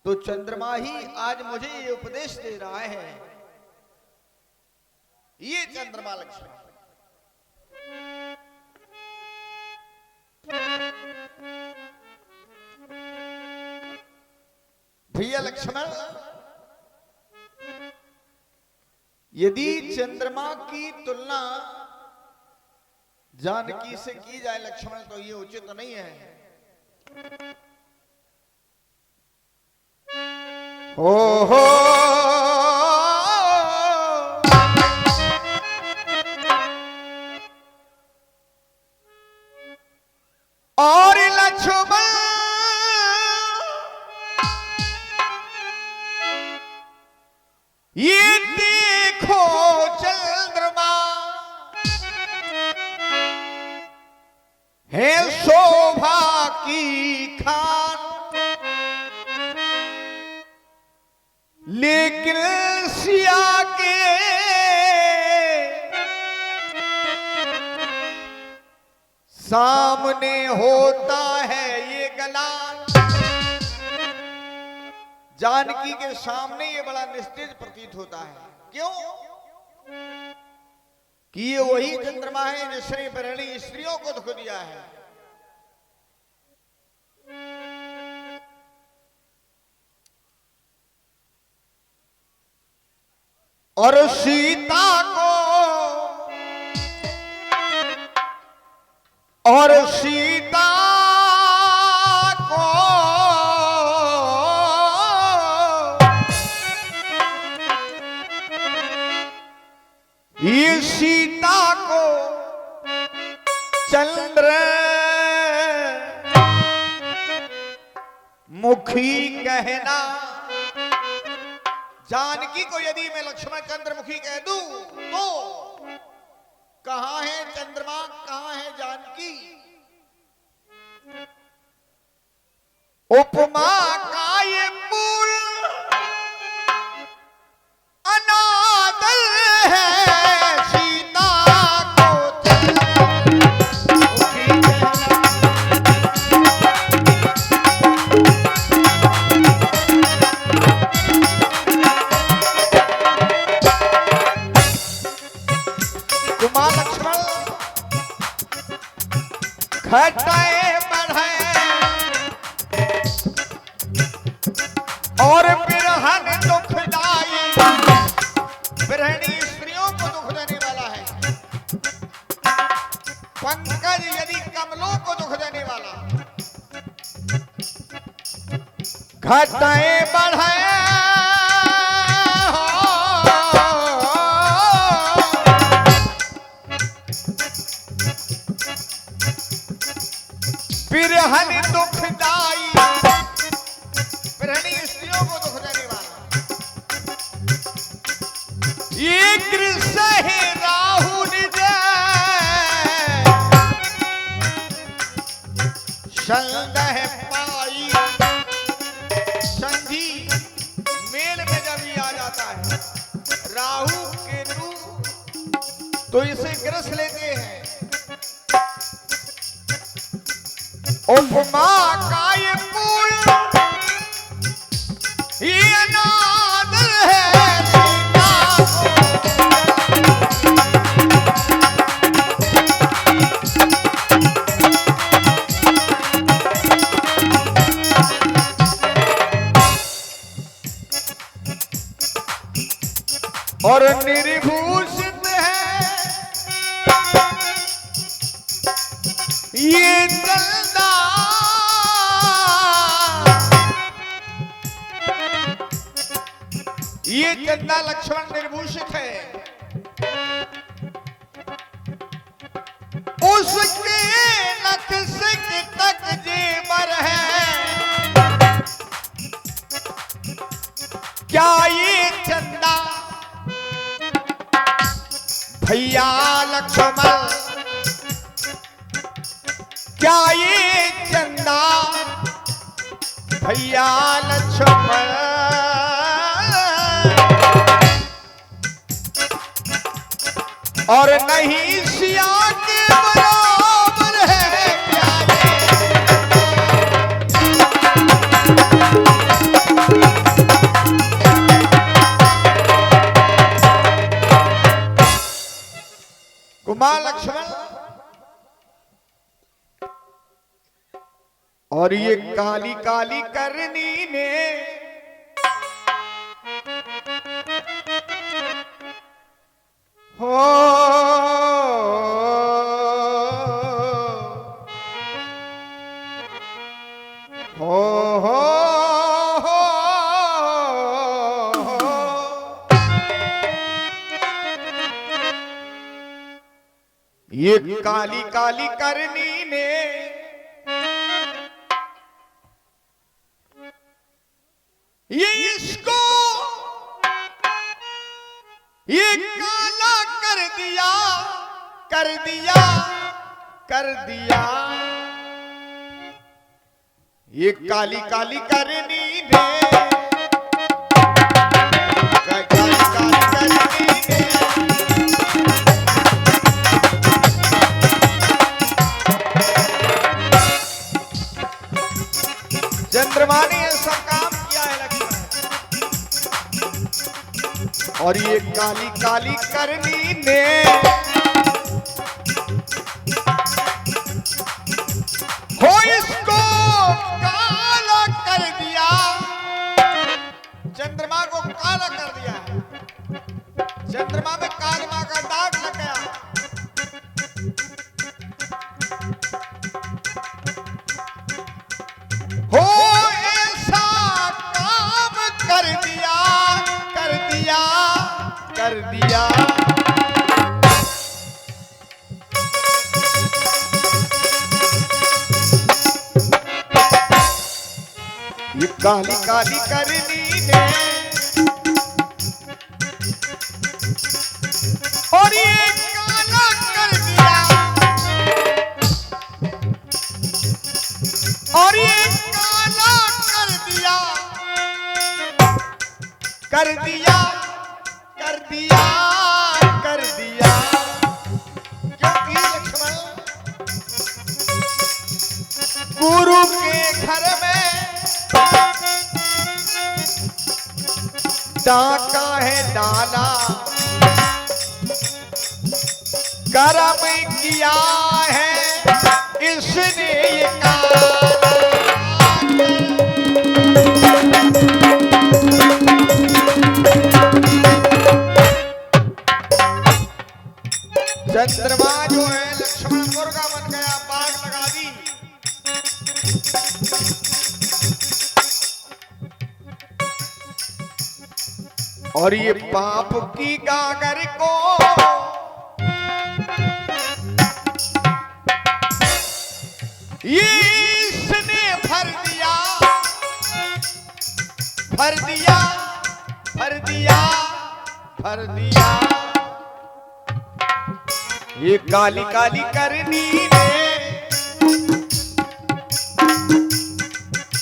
तो चंद्रमा ही आज मुझे ये उपदेश दे रहा है। ये चंद्रमा लक्ष्मण भैया लक्ष्मण, यदि चंद्रमा की तुलना जानकी से की जाए लक्ष्मण तो ये उचित नहीं है। ओहो और लक्ष्मण ये देखो चंद्रमा है शोभा की खान, लेकिन सिया के सामने होता है ये गलान। जानकी के सामने ये बड़ा निस्तेज प्रतीत होता है। क्यों? कि ये वही चंद्रमा है जिसने परिणी स्त्रियों को दुख दिया है। और सीता को ये सीता को चंद्र मुखी कहना। जानकी को यदि मैं लक्ष्मण चंद्रमुखी कह दूं तो कहां है चंद्रमा, कहां है जानकी? उपमा का ये मूल अनादर है, सीता को कुमार लक्ष्मण खटाए बढ़े और बिरहन दुखदाई, बिरहनी स्त्रियों को दुख देने वाला है। पंकज यदि कमलों को दुख देने वाला। घटाए बढ़ाए बिरहन दुखदाई, बिरहनी स्त्रियों को दुख देने वाला। ये कृष्ण है राहुल संदेह पाई, संधि मेल में जब ये आ जाता है राहु केतु तो इसे ग्रस लेते हैं। उपमा का ये मूल ये अनादर है, और निर्भूषित है ये चंदा, ये चंदा लक्ष्मण निर्भूषित है। उसके नख से तक जेवर है, क्या ये चंदा भैया लक्ष्मण, क्या ये चंदा भैया लक्ष्मण? और नहीं सिया के बराबर है क्या ये? और ये काली काली करनी ने हो हो ये काली काली करनी ने ये इसको ये काला कर दिया कर दिया कर दिया। ये काली काली करनी ने काली काली करनी ने चंद्रमा ने ऐसा काम किया है लक्ष्मण। और ये काली काली करनी ने हो इसको काला कर दिया। चंद्रमा को काला कर दिया है। चंद्रमा में कालमा का दाग लग गया। हो ऐसा काम कर दिया कर दिया कर दिया। ये काली काली करनी ने और ये काला कर दिया। और ये काला कर दिया कर दिया कर दिया कर दिया। क्योंकि लक्ष्मण गुरु के घर में डाका है डाला कर्म किया है इसने ये चंद्रमा जो है लक्ष्मण मुर्गा बन गया, बाग लगा दी। और ये पाप की गागर को ये इसने भर दिया भर दिया भर दिया भर दिया। ये काली काली करनी ने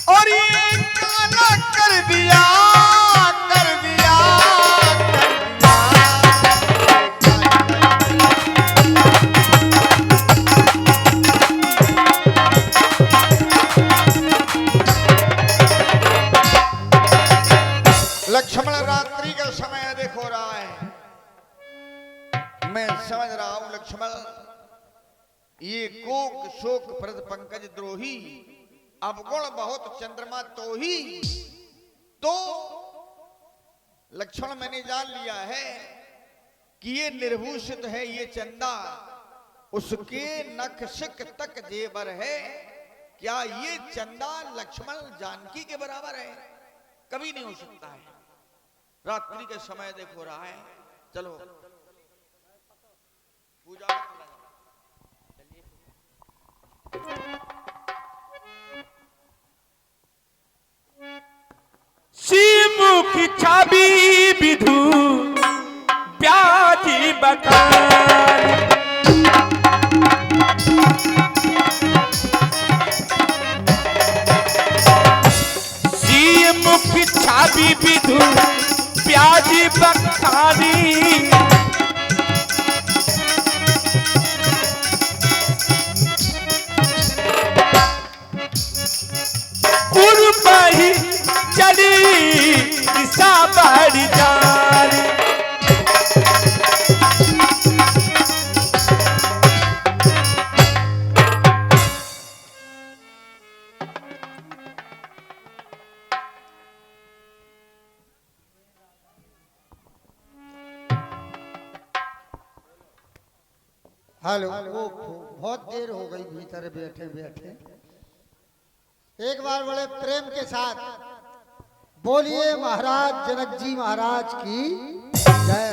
और ये काला कर दिया कर दिया कर दिया। लक्ष्मण रात्रि का समय अधिक हो रहा है। मैं समझ रहा हूं लक्ष्मण ये कोक शोक प्रद पंकज द्रोही अवगुण बहुत चंद्रमा तो ही तो लक्ष्मण मैंने जान लिया है कि ये निर्भूषित है ये चंदा उसके नख शिक तक जेवर है। क्या ये चंदा लक्ष्मण जानकी के बराबर है? कभी नहीं हो सकता है। रात्रि के समय देखो रहा है। चलो पूजा श्रीमुख छवि विधु प्याजी बखान श्रीमुख छवि विधु प्याजी बखानी उर्पही चली दिशा बढ़ जारी हेलो वो बहुत देर हो गई भीतर बैठे बैठे। एक बार बड़े प्रेम के साथ बोलिए महाराज जनक जी महाराज की जय।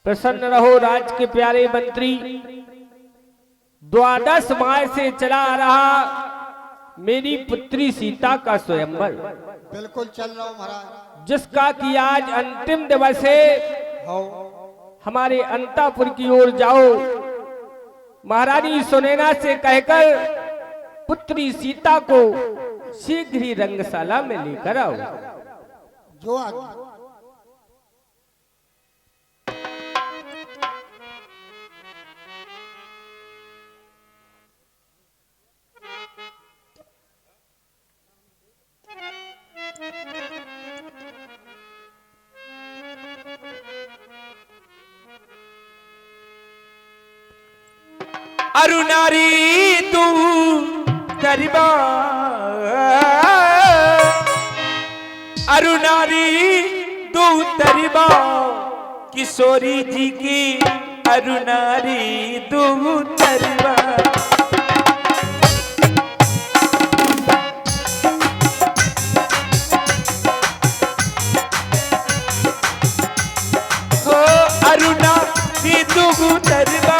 प्रसन्न रहो राज के प्यारे मंत्री। द्वादश माह से चला आ रहा मेरी पुत्री सीता का स्वयंवर, बिल्कुल चल रहा हूँ महाराज। जिसका कि आज अंतिम दिवस है। हो हमारे अंतापुर की ओर जाओ, महारानी सुनैना से कहकर पुत्री सीता को शीघ्र ही रंगशाला में लेकर आओ। जो आगे अरुणारी तू दरबा, अरुणारी तू दरबा, किशोरी जी की अरुणारी तू दरबा। हो अरुणारी तू दरबा,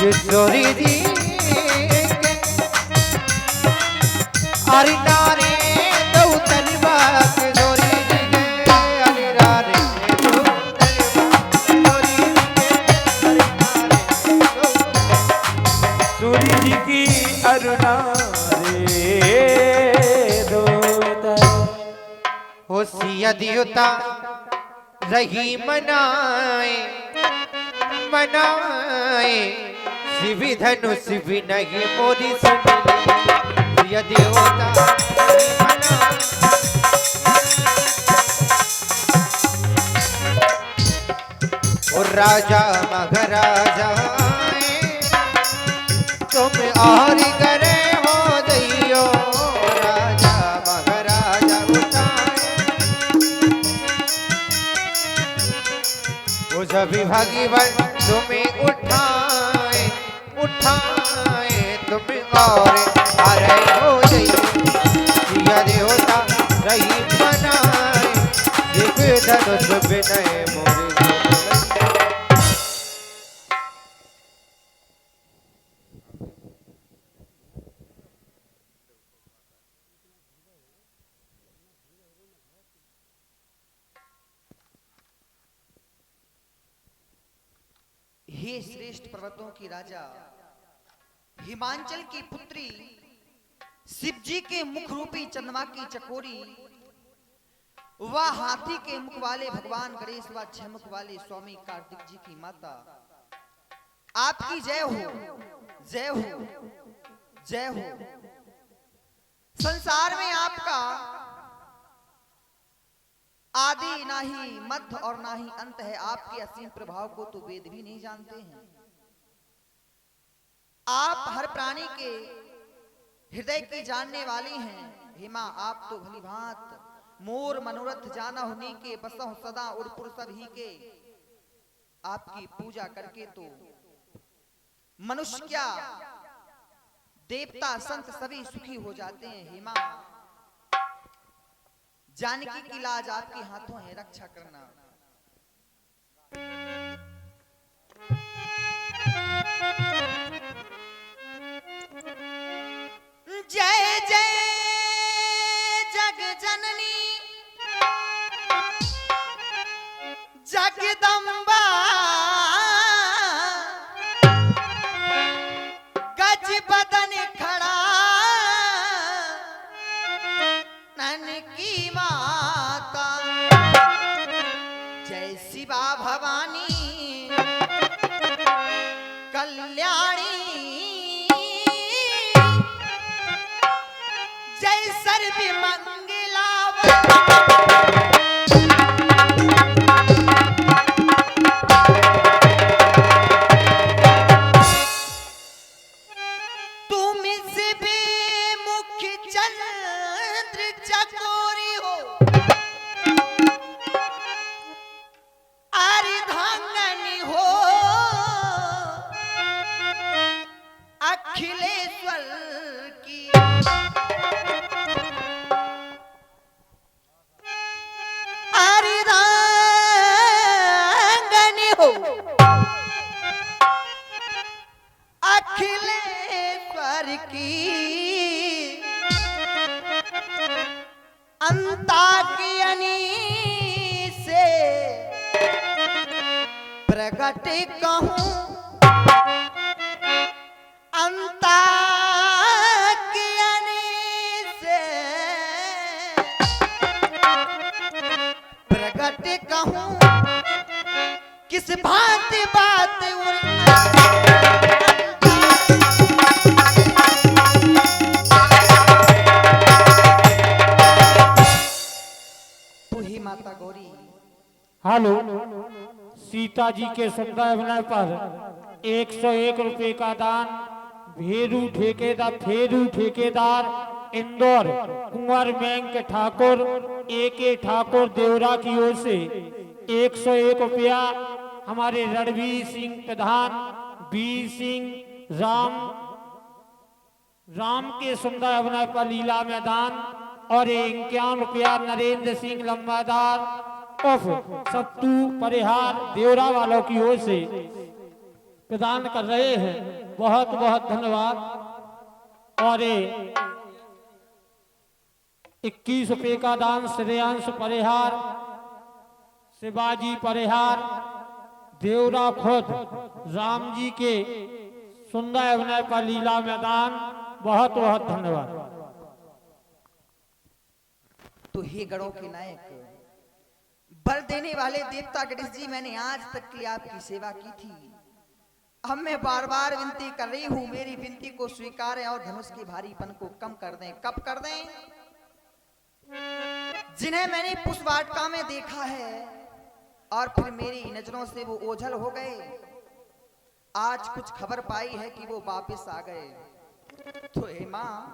किशोरी जी अरिनारे दो तलवा किशोरी जी के अरिनारे दो तलवा किशोरी जी के अरिनारे दो हो सिया दियोता रही मनाए मनाए शिवी धनुष भी नहीं मोरी सुन यदि होता और राजा महाराजा तुम और करे हो दैयो राजा महाराजा वो सभी भगवान तुम्हें उठाए उठाए तुम और आ रहे हो दिया देवता रही मनाए दिव्य धनुष विनय मोरे। हे श्रेष्ठ पर्वतों की राजा, हिमांचल की पुत्री, शिव जी के मुख रूपी चंद्रमा की चकोरी, वह हाथी के मुख वाले भगवान गणेश व छह मुख वाले स्वामी कार्तिक जी की माता, आपकी जय हो जय हो जय हो। संसार में आपका आदि ना ही मध्य और ना ही अंत है। आपके असीम प्रभाव को तो वेद भी नहीं जानते हैं। आप हर प्राणी के हृदय की जानने वाली हैं। हिमा आप तो भली भांत मोर मनोरथ जाना होने के बसहु सदा उड़पुर सब ही के। आपकी पूजा करके तो मनुष्य क्या देवता संत सभी सुखी हो जाते हैं। हिमा जानकी की लाज आपके हाथों है, रक्षा करना। जय जय जग जननी जगदम्बा, गज बदन खड़ा नन की माता। जय शिवा भवानी कल्याणी, जय सर्व मंगला की अंताकियनी से प्रगट कहूं अंताकियनी से प्रगट कहूं किस भांति बात तू ही माता गौरी। हेलो, सीता जी के सुंदर अभिनय पर 101 रुपए का दान फेरू ठेकेदार इंदौर कुंवर बैंक ठाकुर AK ठाकुर देवरा की ओर से 101 रुपया हमारे रणवीर सिंह प्रधान, वीर सिंह राम के सुंदर अभिनय पर लीला मैदान और 51 रुपया नरेंद्र सिंह लंबादार उर्फ सत्तू परिहार देवरा वालों की ओर से प्रदान कर रहे हैं। बहुत बहुत धन्यवाद। और 21 रुपये का दान श्रेयांश परिहार, शिवाजी परिहार देवरा खुद राम जी के सुंदर अभिनय पर लीला मैदान। बहुत बहुत धन्यवाद। तो हे गणों के नायक, वर देने वाले देवता गणेश जी, मैंने आज तक के लिए आपकी सेवा की थी। अब मैं बार बार विनती कर रही हूं, मेरी विनती को स्वीकारें और धनुष के भारीपन को कम कर दें। कब कर दें? जिन्हें मैंने पुष्पवाटिका में देखा है और फिर मेरी नजरों से वो ओझल हो गए, आज कुछ खबर पाई है कि वो वापस आ गए। तो हे मां,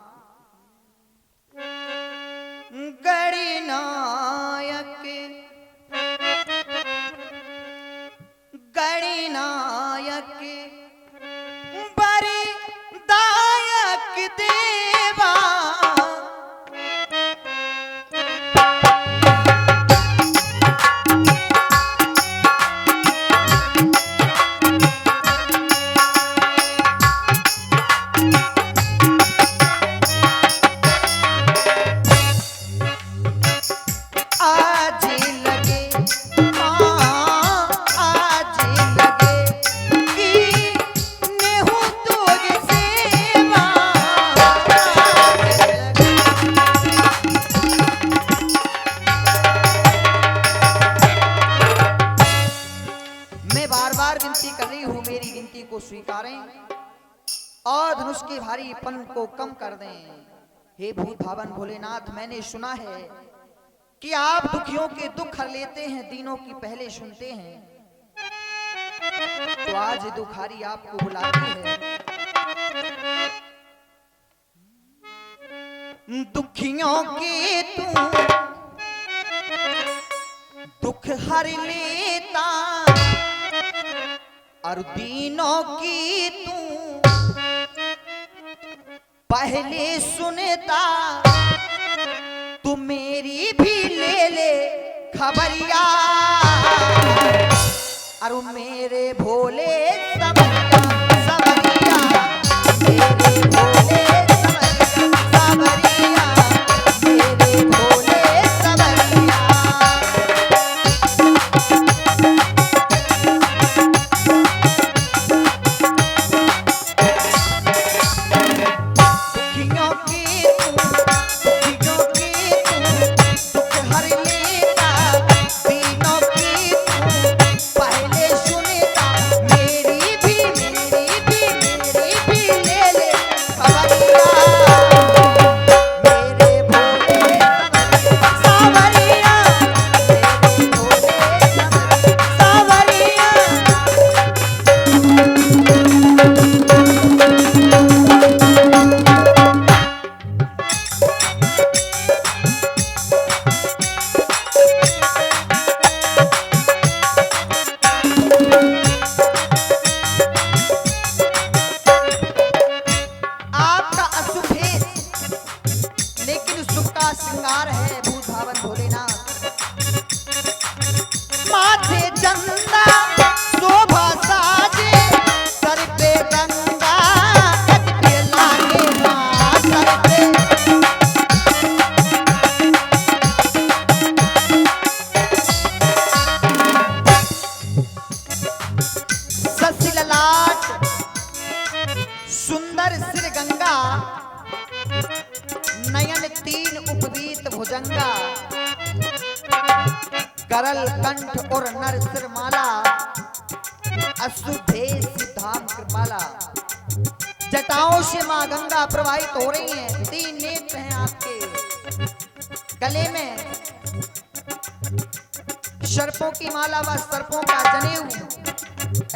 गणनायक वरदायक देवा, और धनुष के भारीपन को कम कर दें। हे भूत भावन भोलेनाथ, मैंने सुना है कि आप दुखियों के दुख हर लेते हैं, दीनों की पहले सुनते हैं। तो आज दुखारी आपको बुलाती है। दुखियों के तू दुख हर लेता और दीनों की तू पहले सुनता। तू मेरी भी ले ले खबरिया और मेरे भोले समरिया समरिया, मेरे भोले समरिया समरिया, मेरे भोले समरिया। खबर भुजंगा, करल कंठ और नर सिरमाला, अशुभेश धाम कृपाला। जटाओं से मां गंगा प्रवाहित हो रही हैं, 3 नेत्र हैं आपके, गले में सर्पों की माला व सर्पों का जनेऊ,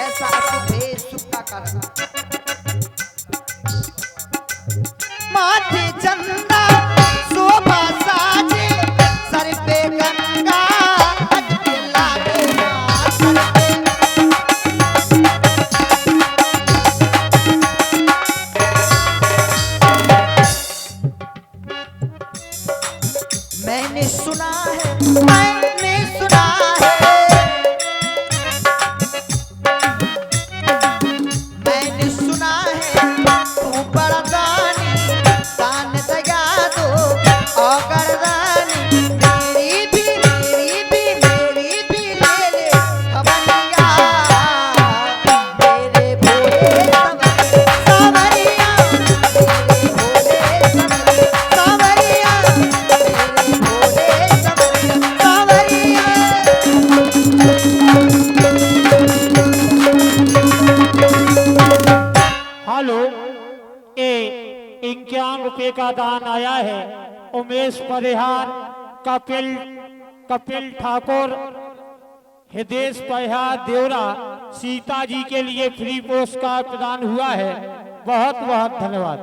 ऐसा अशुभेश सुख का कारण। माथे चंदा शोभा साजे, सर पे गंगा अटके लागे सर पे। मैंने सुना है, मैंने सुना है, मैंने सुना है तू बड़ा दानी, दान दया दो और दानी, मेरी भी ले ले खबरिया, मेरे भोले सावरिया, मेरे भोले सावरिया, मेरे भोले सावरिया। हेलो, ये 51 रुपए का दान आया है उमेश परिहार, कपिल ठाकुर, हृदेश परिहार देवरा। सीता जी के लिए फ्री पोस्ट कार्ड प्रदान हुआ है। बहुत बहुत धन्यवाद।